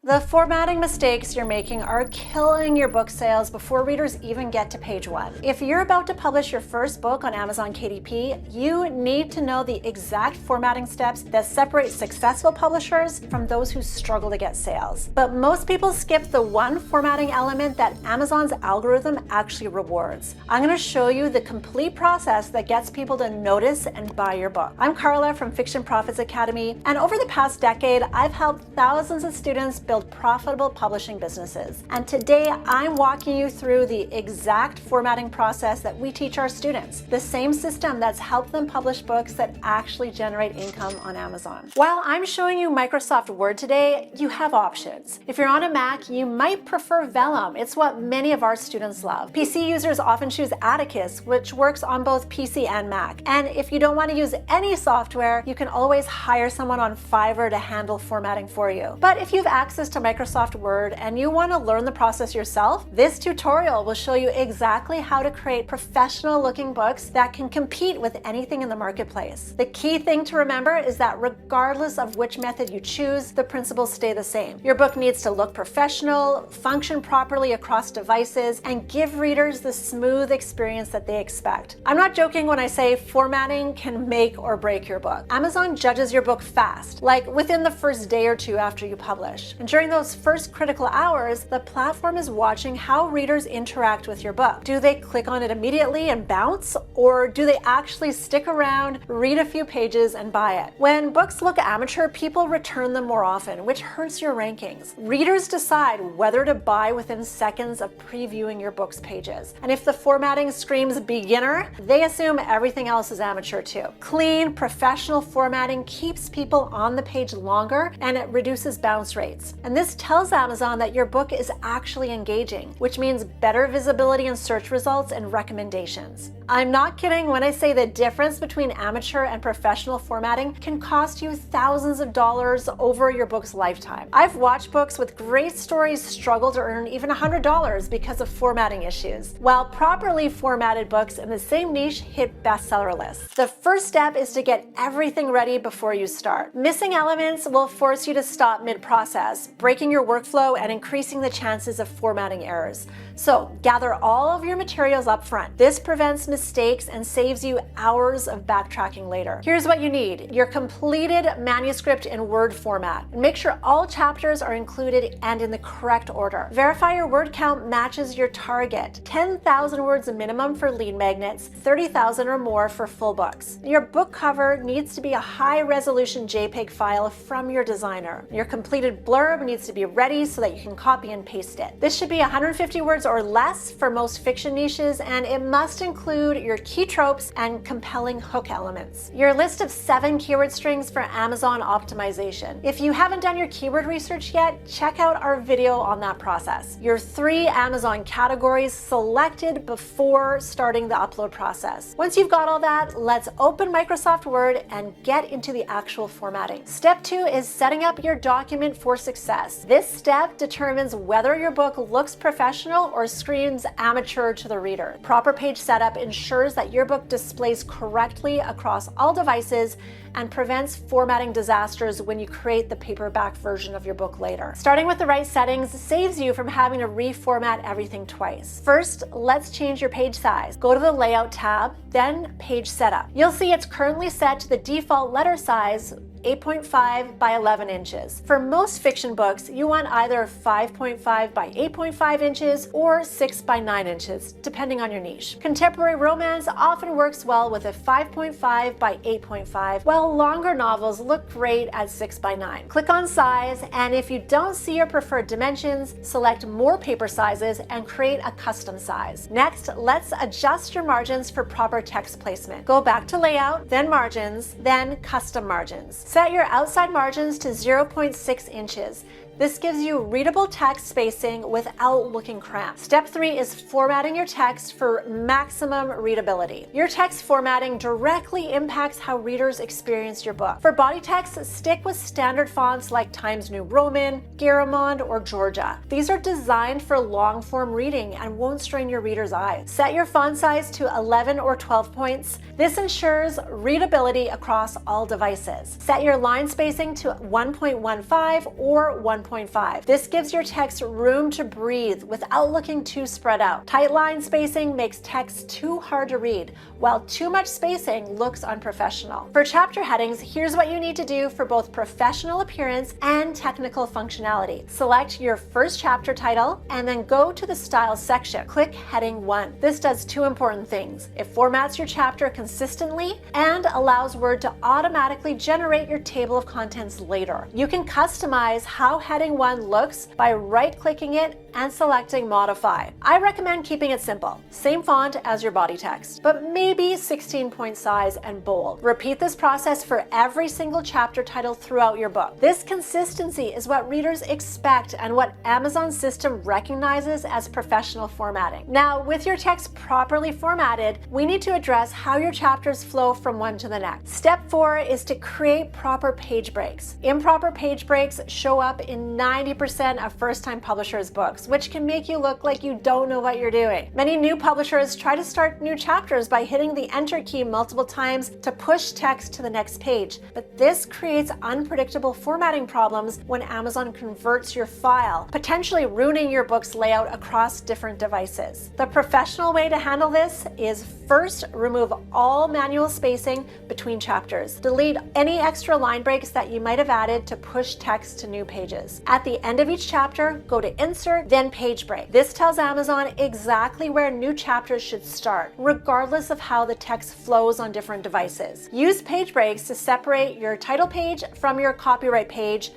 The formatting mistakes you're making are killing your book sales before readers even get to page 1. If you're about to publish your first book on Amazon KDP, you need to know the exact formatting steps that separate successful publishers from those who struggle to get sales. But most people skip the one formatting element that Amazon's algorithm actually rewards. I'm going to show you the complete process that gets people to notice and buy your book. I'm Karla from Fiction Profits Academy, and over the past decade, I've helped thousands of students build profitable publishing businesses. And today I'm walking you through the exact formatting process that we teach our students, the same system that's helped them publish books that actually generate income on Amazon. While I'm showing you Microsoft Word today, you have options. If you're on a Mac, you might prefer Vellum. It's what many of our students love. PC users often choose Atticus, which works on both PC and Mac. And if you don't want to use any software, you can always hire someone on Fiverr to handle formatting for you. But if you have access to Microsoft Word and you want to learn the process yourself, this tutorial will show you exactly how to create professional looking books that can compete with anything in the marketplace. The key thing to remember is that regardless of which method you choose, the principles stay the same. Your book needs to look professional, function properly across devices, and give readers the smooth experience that they expect. I'm not joking when I say formatting can make or break your book. Amazon judges your book fast, like within the first day or two after you publish. And during those first critical hours, the platform is watching how readers interact with your book. Do they click on it immediately and bounce, or do they actually stick around, read a few pages, and buy it? When books look amateur, people return them more often, which hurts your rankings. Readers decide whether to buy within seconds of previewing your book's pages. And if the formatting screams beginner, they assume everything else is amateur too. Clean, professional formatting keeps people on the page longer, and it reduces bounce rates. And this tells Amazon that your book is actually engaging, which means better visibility in search results and recommendations. I'm not kidding when I say the difference between amateur and professional formatting can cost you thousands of dollars over your book's lifetime. I've watched books with great stories struggle to earn even $100 because of formatting issues, while properly formatted books in the same niche hit bestseller lists. The first step is to get everything ready before you start. Missing elements will force you to stop mid-process, breaking your workflow and increasing the chances of formatting errors. So gather all of your materials up front. This prevents mistakes and saves you hours of backtracking later. Here's what you need: your completed manuscript in Word format. And make sure all chapters are included and in the correct order. Verify your word count matches your target. 10,000 words minimum for lead magnets, 30,000 or more for full books. Your book cover needs to be a high-resolution JPEG file from your designer. Your completed blurb needs to be ready so that you can copy and paste it. This should be 150 words or less for most fiction niches, and it must include your key tropes and compelling hook elements. Your list of 7 keyword strings for Amazon optimization. If you haven't done your keyword research yet, check out our video on that process. Your 3 Amazon categories selected before starting the upload process. Once you've got all that, let's open Microsoft Word and get into the actual formatting. Step 2 is setting up your document for success. This step determines whether your book looks professional or screams amateur to the reader. Proper page setup ensures that your book displays correctly across all devices and prevents formatting disasters when you create the paperback version of your book later. Starting with the right settings saves you from having to reformat everything twice. First, let's change your page size. Go to the Layout tab, then Page Setup. You'll see it's currently set to the default letter size 8.5 by 11 inches. For most fiction books, you want either 5.5 by 8.5 inches or 6 by 9 inches, depending on your niche. Contemporary romance often works well with a 5.5 by 8.5, while longer novels look great at 6 by 9. Click on Size, and if you don't see your preferred dimensions, select More paper sizes and create a custom size. Next, let's adjust your margins for proper text placement. Go back to Layout, then Margins, then Custom Margins. Set your outside margins to 0.6 inches. This gives you readable text spacing without looking cramped. Step 3 is formatting your text for maximum readability. Your text formatting directly impacts how readers experience your book. For body text, stick with standard fonts like Times New Roman, Garamond, or Georgia. These are designed for long-form reading and won't strain your reader's eyes. Set your font size to 11 or 12 points. This ensures readability across all devices. Set your line spacing to 1.15 or 1. 1.5. This gives your text room to breathe without looking too spread out. Tight line spacing makes text too hard to read, while too much spacing looks unprofessional. For chapter headings, here's what you need to do for both professional appearance and technical functionality. Select your first chapter title and then go to the Styles section. Click Heading 1. This does two important things. It formats your chapter consistently and allows Word to automatically generate your table of contents later. You can customize how Heading 1 looks by right-clicking it and selecting Modify. I recommend keeping it simple. Same font as your body text, but maybe 16-point size and bold. Repeat this process for every single chapter title throughout your book. This consistency is what readers expect and what Amazon's system recognizes as professional formatting. Now, with your text properly formatted, we need to address how your chapters flow from one to the next. Step 4 is to create proper page breaks. Improper page breaks show up in 90% of first-time publishers' books, which can make you look like you don't know what you're doing. Many new publishers try to start new chapters by hitting the Enter key multiple times to push text to the next page, but this creates unpredictable formatting problems when Amazon converts your file, potentially ruining your book's layout across different devices. The professional way to handle this is first remove all manual spacing between chapters. Delete any extra line breaks that you might have added to push text to new pages. At the end of each chapter, go to Insert, then Page Break. This tells Amazon exactly where new chapters should start, regardless of how the text flows on different devices. Use page breaks to separate your title page from your copyright page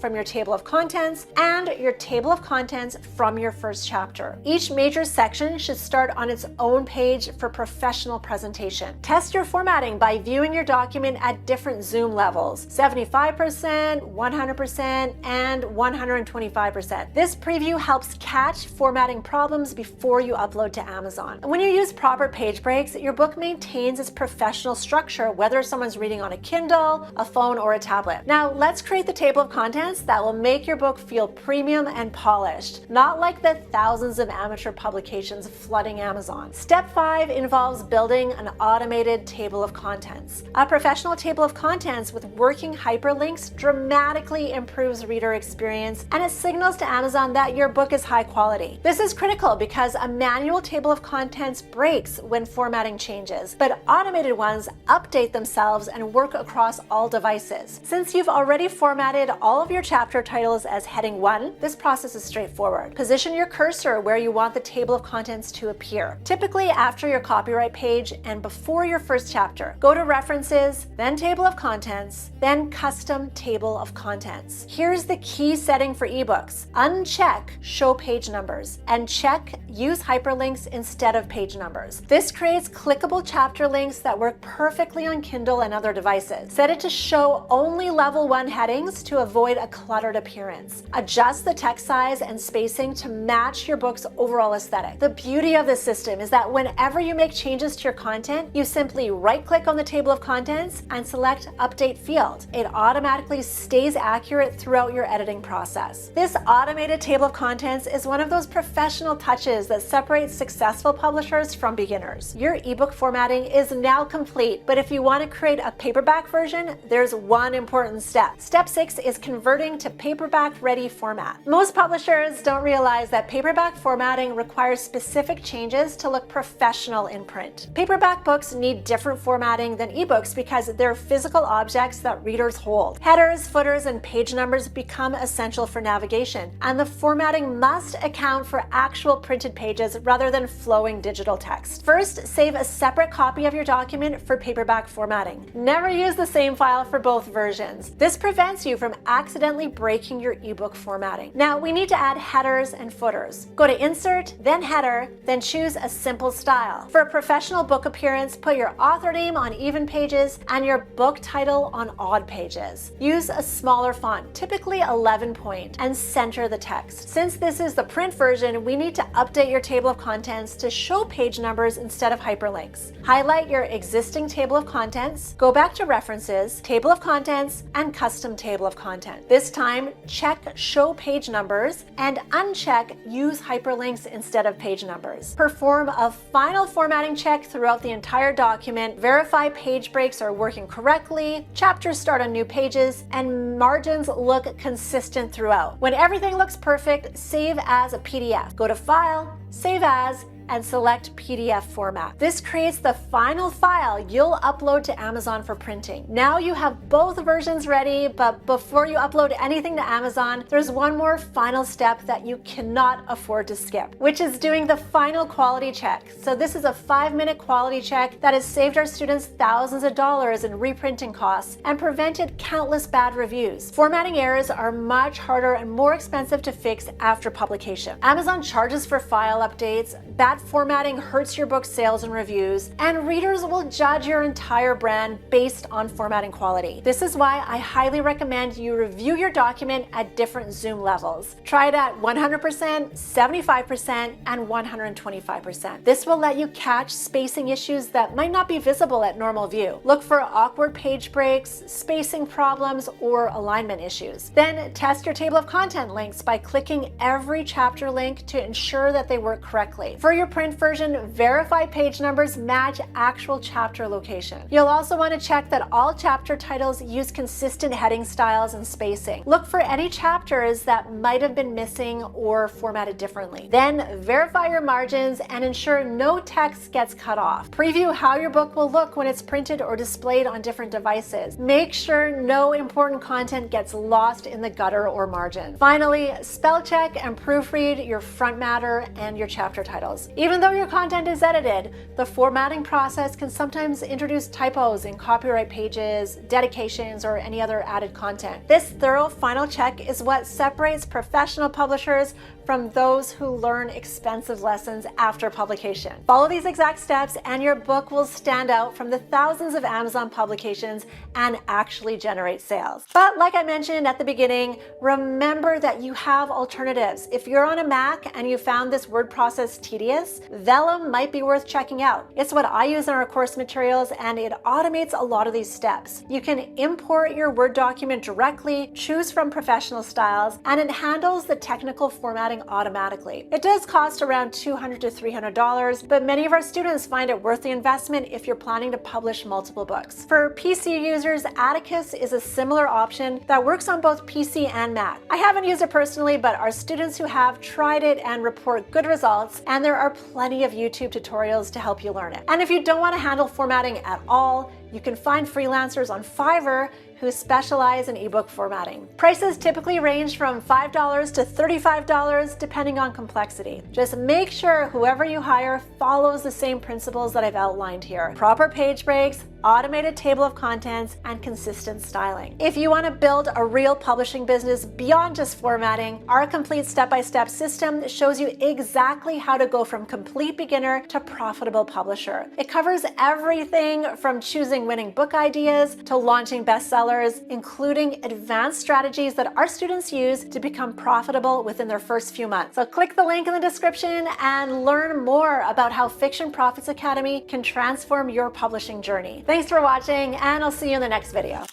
from your table of contents, and your table of contents from your first chapter. Each major section should start on its own page for professional presentation. Test your formatting by viewing your document at different zoom levels, 75%, 100%, and 125%. This preview helps catch formatting problems before you upload to Amazon. When you use proper page breaks, your book maintains its professional structure, whether someone's reading on a Kindle, a phone, or a tablet. Now, let's create the table of contents that will make your book feel premium and polished, not like the thousands of amateur publications flooding Amazon. Step 5 involves building an automated table of contents. A professional table of contents with working hyperlinks dramatically improves reader experience, and it signals to Amazon that your book is high quality. This is critical because a manual table of contents breaks when formatting changes, but automated ones update themselves and work across all devices. Since you've already formatted all of your chapter titles as Heading 1, this process is straightforward. Position your cursor where you want the table of contents to appear, typically after your copyright page and before your first chapter. Go to References, then Table of Contents, then Custom Table of Contents. Here's the key setting for ebooks. Uncheck Show Page Numbers and check Use Hyperlinks instead of page numbers. This creates clickable chapter links that work perfectly on Kindle and other devices. Set it to show only level 1 headings to avoid a cluttered appearance. Adjust the text size and spacing to match your book's overall aesthetic. The beauty of this system is that whenever you make changes to your content, you simply right-click on the table of contents and select Update Field. It automatically stays accurate throughout your editing process. This automated table of contents is one of those professional touches that separates successful publishers from beginners. Your ebook formatting is now complete, but if you want to create a paperback version, there's one important step. Step 6 is converting to paperback-ready format. Most publishers don't realize that paperback formatting requires specific changes to look professional in print. Paperback books need different formatting than ebooks because they're physical objects that readers hold. Headers, footers, and page numbers become essential for navigation, and the formatting must account for actual printed pages rather than flowing digital text. First, save a separate copy of your document for paperback formatting. Never use the same file for both versions. This prevents you from accidentally breaking your ebook formatting. Now, we need to add headers and footers. Go to Insert, then Header, then choose a simple style. For a professional book appearance, put your author name on even pages and your book title on odd pages. Use a smaller font, typically 11 point, and center the text. Since this is the print version, we need to update your table of contents to show page numbers instead of hyperlinks. Highlight your existing table of contents, go back to References, Table of Contents, and Custom Table of Content. This time, check Show Page Numbers and uncheck Use Hyperlinks instead of page numbers. Perform a final formatting check throughout the entire document, verify page breaks are working correctly, chapters start on new pages, and margins look consistent throughout. When everything looks perfect, save as a PDF. Go to File, Save As, and select PDF format. This creates the final file you'll upload to Amazon for printing. Now you have both versions ready, but before you upload anything to Amazon, there's one more final step that you cannot afford to skip, which is doing the final quality check. So this is a 5-minute quality check that has saved our students thousands of dollars in reprinting costs and prevented countless bad reviews. Formatting errors are much harder and more expensive to fix after publication. Amazon charges for file updates, bad formatting hurts your book sales and reviews, and readers will judge your entire brand based on formatting quality. This is why I highly recommend you review your document at different zoom levels. Try it at 100%, 75%, and 125%. This will let you catch spacing issues that might not be visible at normal view. Look for awkward page breaks, spacing problems, or alignment issues. Then test your table of content links by clicking every chapter link to ensure that they work correctly. For your print version, verify page numbers match actual chapter location. You'll also want to check that all chapter titles use consistent heading styles and spacing. Look for any chapters that might have been missing or formatted differently. Then verify your margins and ensure no text gets cut off. Preview how your book will look when it's printed or displayed on different devices. Make sure no important content gets lost in the gutter or margin. Finally, spell check and proofread your front matter and your chapter titles. Even though your content is edited, the formatting process can sometimes introduce typos in copyright pages, dedications, or any other added content. This thorough final check is what separates professional publishers from those who learn expensive lessons after publication. Follow these exact steps and your book will stand out from the thousands of Amazon publications and actually generate sales. But like I mentioned at the beginning, remember that you have alternatives. If you're on a Mac and you found this word process tedious, Vellum might be worth checking out. It's what I use in our course materials and it automates a lot of these steps. You can import your Word document directly, choose from professional styles, and it handles the technical formatting automatically. It does cost around $200 to $300, but many of our students find it worth the investment if you're planning to publish multiple books. For PC users, Atticus is a similar option that works on both PC and Mac. I haven't used it personally, but our students who have tried it and report good results, and there are plenty of YouTube tutorials to help you learn it. And if you don't want to handle formatting at all, you can find freelancers on Fiverr who specialize in ebook formatting. Prices typically range from $5 to $35 depending on complexity. Just make sure whoever you hire follows the same principles that I've outlined here. Proper page breaks, automated table of contents, and consistent styling. If you want to build a real publishing business beyond just formatting, our complete step-by-step system shows you exactly how to go from complete beginner to profitable publisher. It covers everything from choosing winning book ideas to launching bestsellers, including advanced strategies that our students use to become profitable within their first few months. So click the link in the description and learn more about how Fiction Profits Academy can transform your publishing journey. Thanks for watching, and I'll see you in the next video.